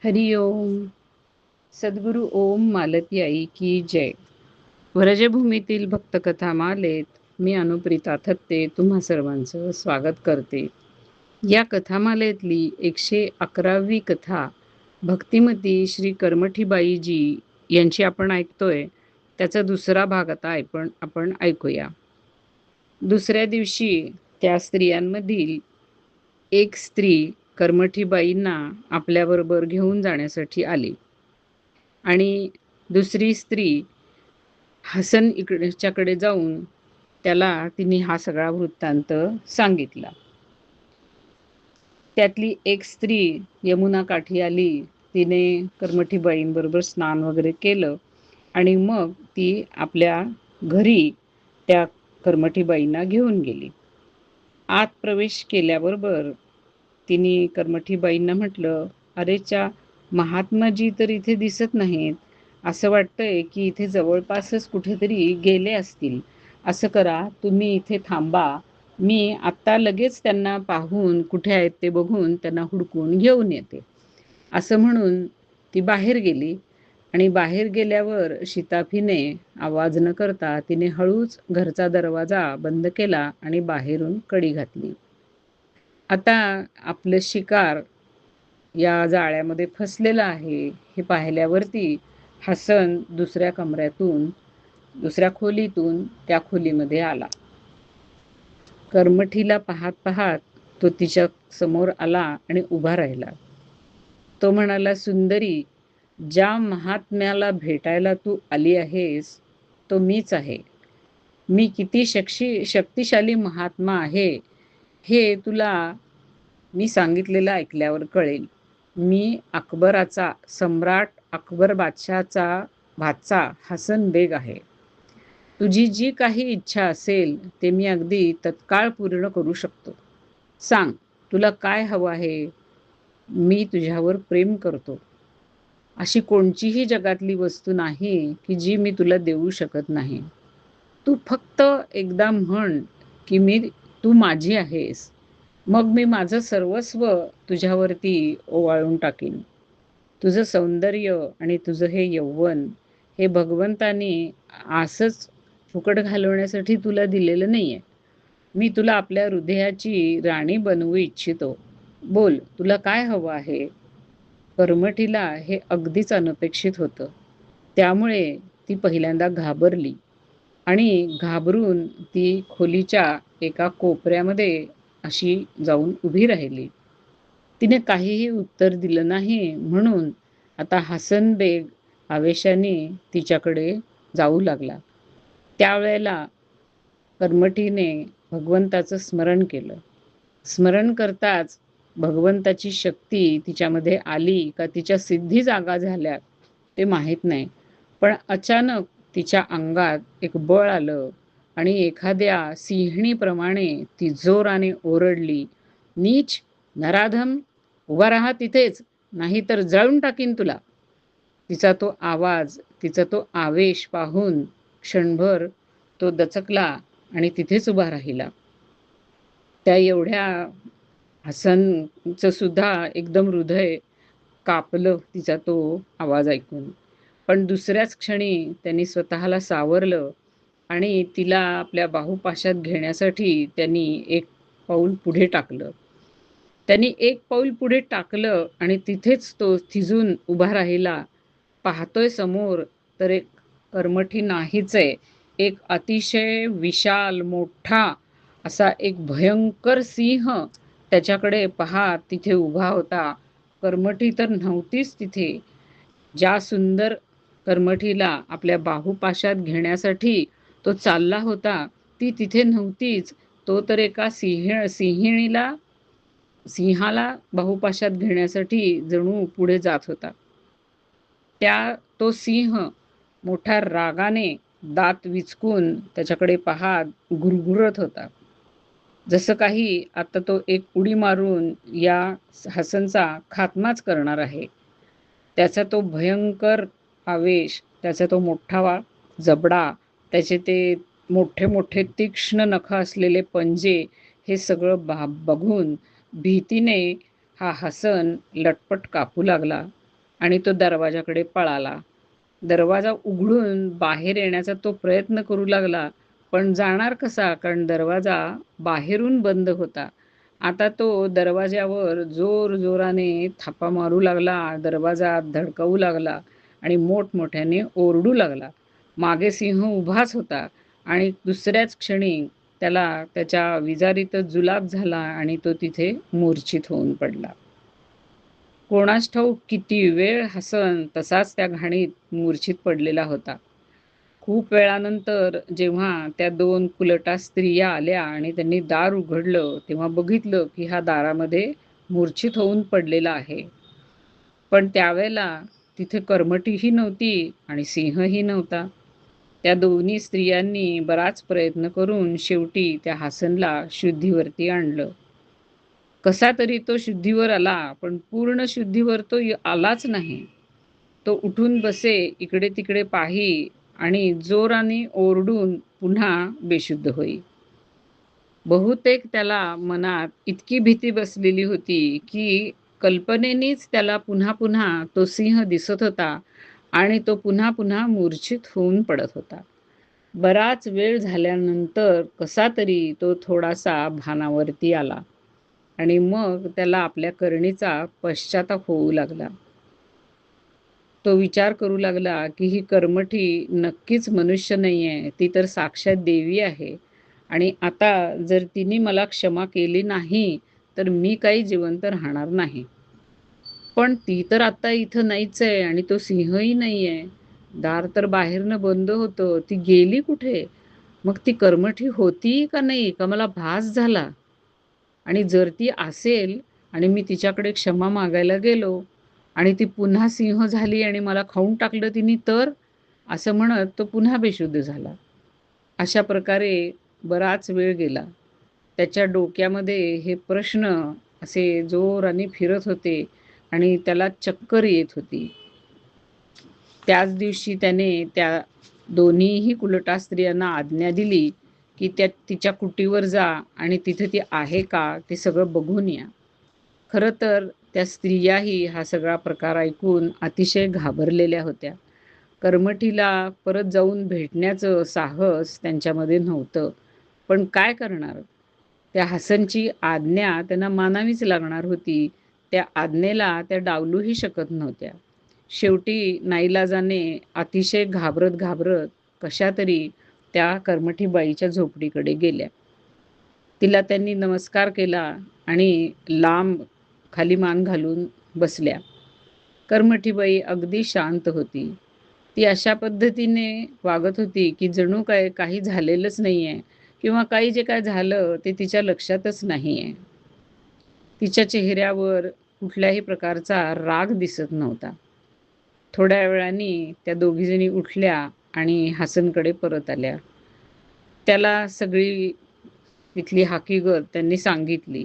हरि ओम. सद्गुरु ओम मालती आई की जय. व्रजभूमीतील भक्तकथा मालेत मी अनुप्रिता थत्ते तुम्हा सर्वांचं स्वागत करते. या कथामालेतली 111वी कथा भक्तिमती श्री कर्मठीबाईजी यांची आपण ऐकतोय. त्याचा दुसरा भाग आता आपण ऐकूया. दुसऱ्या दिवशी त्या स्त्रियांमधील एक स्त्री कर्मठीबाईंना आपल्याबरोबर घेऊन जाण्यासाठी आली आणि दुसरी स्त्री हसन इकडच्याकडे जाऊन त्याला तिने हा सगळा वृत्तांत सांगितला. त्यातली एक स्त्री यमुना काठी आली. तिने कर्मठीबाईंबरोबर स्नान वगैरे केलं आणि मग ती आपल्या घरी त्या कर्मठीबाईंना घेऊन गेली. आत प्रवेश केल्याबरोबर तिने कर्मठीबाईंना म्हटलं, अरेच्या महात्माजी तर इथे दिसत नाहीत. असं वाटतंय की इथे जवळपासच कुठेतरी गेले असतील. असं करा, तुम्ही इथे थांबा, मी आत्ता लगेच त्यांना पाहून कुठे आहेत ते बघून त्यांना हुडकून घेऊन येते. असं म्हणून ती बाहेर गेली आणि बाहेर गेल्यावर शिताफीने आवाज न करता तिने हळूच घरचा दरवाजा बंद केला आणि बाहेरून कडी घातली. आता आपलं शिकार या जाळ्यामध्ये फसलेलं आहे हे पाहिल्यावरती हसन दुसऱ्या खोलीतून त्या खोलीमध्ये आला. कर्मठीला पाहत पाहत तो तिच्या समोर आला आणि उभा राहिला. तो म्हणाला, सुंदरी, ज्या महात्म्याला भेटायला तू आली आहेस तो मीच आहे. मी किती शक्तिशाली महात्मा आहे हे तुला मी सांगितलेलं ऐकल्यावर कळेल. मी अकबराचा, सम्राट अकबर बादशाहचा भाचा हसन बेग आहे. तुझी जी काही इच्छा असेल ते मी अगदी तत्काळ पूर्ण करू शकतो. सांग, तुला काय हवं आहे? मी तुझ्यावर प्रेम करतो. अशी कोणतीही जगातली वस्तू नाही की जी मी तुला देऊ शकत नाही. तू फक्त एकदा म्हण की तू माझी आहेस, मग मी माझं सर्वस्व तुझ्यावरती ओवाळून टाकीन. तुझं सौंदर्य आणि तुझं हे यौवन हे भगवंतानी असंच फुकट घालवण्यासाठी तुला दिलेलं नाहीये. मी तुला आपल्या हृदयाची राणी बनवू इच्छितो. बोल, तुला काय हवं आहे? कर्मठीला हे अगदीच अनपेक्षित होतं. त्यामुळे ती पहिल्यांदा घाबरली आणि घाबरून ती खोलीच्या एका कोपऱ्यामध्ये अशी जाऊन उभी राहिली. तिने काहीही उत्तर दिलं नाही म्हणून आता हसन बेग आवेशाने तिच्याकडे जाऊ लागला. त्यावेळेला कर्मठीने भगवंताचं स्मरण केलं. स्मरण करताच भगवंताची शक्ती तिच्यामध्ये आली का तिच्या सिद्धी जागा झाल्या ते माहीत नाही, पण अचानक तिच्या अंगात एक बळ आलं आणि एखाद्या सिंहिणीप्रमाणे ती जोराने ओरडली, नीच, नराधम, उभा राहा तिथेच, नाही तर जळून टाकीन तुला. तिचा तो आवाज, तिचा तो आवेश पाहून क्षणभर तो दचकला आणि तिथेच उभा राहिला. त्या एवढ्या हसनचं सुद्धा एकदम हृदय कापलं तिचा तो आवाज ऐकून. पण दुसऱ्याच क्षणी त्यांनी स्वतःला सावरलं आणि तिला आपल्या बाहुपाशात घेण्यासाठी त्यांनी एक पाऊल पुढे टाकलं. त्यांनी एक पाऊल पुढे टाकलं आणि तिथेच तो थिजून उभा राहिला. पाहतोय समोर तर एक कर्मठी नाहीच आहे. एक अतिशय विशाल मोठा असा एक भयंकर सिंह त्याच्याकडे पाहत तिथे उभा होता. कर्मठी तर नव्हतीच तिथे. ज्या सुंदर कर्मठीला आपल्या बाहुपाशात घेण्यासाठी तो चालला होता ती तिथे नव्हतीच. तो तर एका सिंहाला बाहुपाशात घेण्यासाठी जणू पुढे जात होता. तो सिंह मोठ्या रागाने दात विचकून त्याच्याकडे पाहत गुरगुरत होता. जसं काही आता तो एक उडी मारून या हसनचा खात्माच करणार आहे. त्याचा तो भयंकर आवेश, त्याचा तो मोठा जबडा, त्याचे ते मोठे मोठे तीक्ष्ण नख असलेले पंजे, हे सगळं बघून भीतीने हा हसन लटपट कापू लागला. आणि तो दरवाजाकडे पळाला. दरवाजा उघडून बाहेर येण्याचा तो प्रयत्न करू लागला, पण जाणार कसा? कारण दरवाजा बाहेरून बंद होता. आता तो दरवाजावर जोरजोराने थापा मारू लागला, दरवाजा धडकवू लागला आणि मोठमोठ्याने ओरडू लागला. मागे सिंह उभाच होता आणि दुसऱ्याच क्षणी त्याला त्याच्या विजारीतच जुलाब झाला आणि तो तिथे मूर्छित होऊन पडला. कोणास ठाऊक किती वेळ हसन तसाच त्या घाणीत मूर्छित पडलेला होता. खूप वेळानंतर जेव्हा त्या 2 कुलटा स्त्रिया आल्या आणि त्यांनी दार उघडलं, तेव्हा बघितलं की हा दारामध्ये मूर्छित होऊन पडलेला आहे. पण त्यावेळेला तिथे कर्मटीही नव्हती आणि सिंहही नव्हता. त्या दोन्ही स्त्रियांनी बराच प्रयत्न करून शेवटी त्या हसनला शुद्धीवरती आणलं. कसा तरी तो शुद्धीवर आला, पण पूर्ण शुद्धीवर तो आलाच नाही. तो उठून बसे, इकडे-तिकडे पाही आणि जोराने ओरडून पुन्हा बेशुद्ध होई. बहुतेक त्याला मनात इतकी भीती बसलेली होती, की कल्पनेनेच त्याला पुन्हा-पुन्हा तो सिंह दिसत होता आणि तो पुन्हा-पुन्हा मूर्छित होऊन पडत होता. बराच वेळ झाल्यानंतर कसा तरी तो थोडासा भानावरती आला आणि मग त्याला आपल्या करणीचा पश्चाताप होऊ लागला. तो विचार करू लागला, की ही कर्मठी नक्कीच मनुष्य नाहीये, ती तर साक्षात देवी आहे आणि आता जर तिने मला क्षमा केली नाही, तर मी काही जिवंत राहणार नाही. पण ती तर आता इथं नाहीच आहे आणि तो सिंहही नाहीये. दार तर बाहेरनं बंद होतं. ती गेली कुठे? मग ती कर्मठी होती का नाही? का मला भास झाला? आणि जर ती असेल आणि मी तिच्याकडे क्षमा मागायला गेलो आणि ती पुन्हा सिंह झाली आणि मला खाऊन टाकलं तिने तर? असं म्हणत तो पुन्हा बेशुद्ध झाला. अशा प्रकारे बराच वेळ गेला. त्याच्या डोक्यामध्ये हे प्रश्न असे जोराने फिरत होते आणि त्याला चक्कर येत होती. त्याच दिवशी त्याने त्या दोन्हीही कुलटा स्त्रियांना आज्ञा दिली, की त्या तिच्या कुटीवर जा आणि तिथे ती आहे का ते सगळं बघून या. खरं तर त्या स्त्रियाही हा सगळा प्रकार ऐकून अतिशय घाबरलेल्या होत्या. कर्मठीला परत जाऊन भेटण्याचं साहस त्यांच्यामध्ये नव्हतं. पण काय करणार? त्या हसनची आज्ञा त्यांना मानावीच लागणार होती. त्या आज्ञेला त्या डावलूही शकत नव्हत्या. शेवटी नाईलाजाने अतिशय घाबरत-घाबरत कशातरी त्या कर्मठी बाईच्या झोपडीकडे गेल्या. तिला त्यांनी नमस्कार केला आणि लांब खाली मान घालून बसल्या. कर्मठीबाई अगदी शांत होती. ती अशा पद्धतीने वागत होती, की जणू काय काही झालेलंच नाहीये किंवा काही जे काय झालं ते तिच्या लक्षातच नाहीये. तिच्या चेहऱ्यावर कुठल्याही प्रकारचा राग दिसत नव्हता. थोड्या वेळाने त्या दोघीजणी उठल्या आणि हसनकडे परत आल्या. त्याला सगळी तिथली हकीकत त्यांनी सांगितली.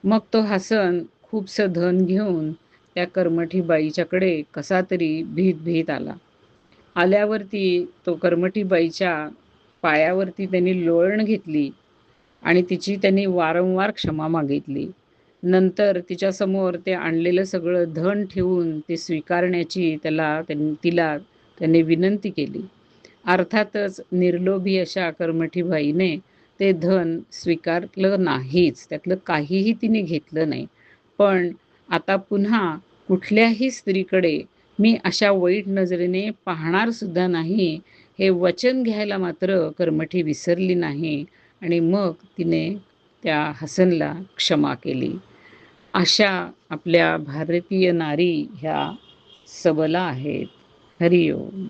मग तो हसन खूपसं धन घेऊन त्या कर्मठी बाईच्याकडे कसा तरी भीत-भीत आला. आल्यावरती तो कर्मठी बाईच्या पायावरती त्यांनी लोळण घेतली आणि तिची त्यांनी वारंवार क्षमा मागितली. नंतर तिच्यासमोर ते आणलेलं सगळं धन ठेवून ते स्वीकारण्याची तिला त्यांनी विनंती केली. अर्थातच निर्लोभी अशा कर्मठीबाईने ते धन स्वीकारलं नाहीच. त्यातलं काहीही तिने घेतलं नाही. पण आता पुन्हा कुठल्याही स्त्रीकडे मी अशा वाईट नजरेने पाहणार सुद्धा नाही, हे वचन घ्यायला मात्र कर्मठी विसरली नाही आणि मग तिने त्या हसनला क्षमा केली. अशा आपल्या भारतीय नारी ह्या सबला आहेत. हरिओम.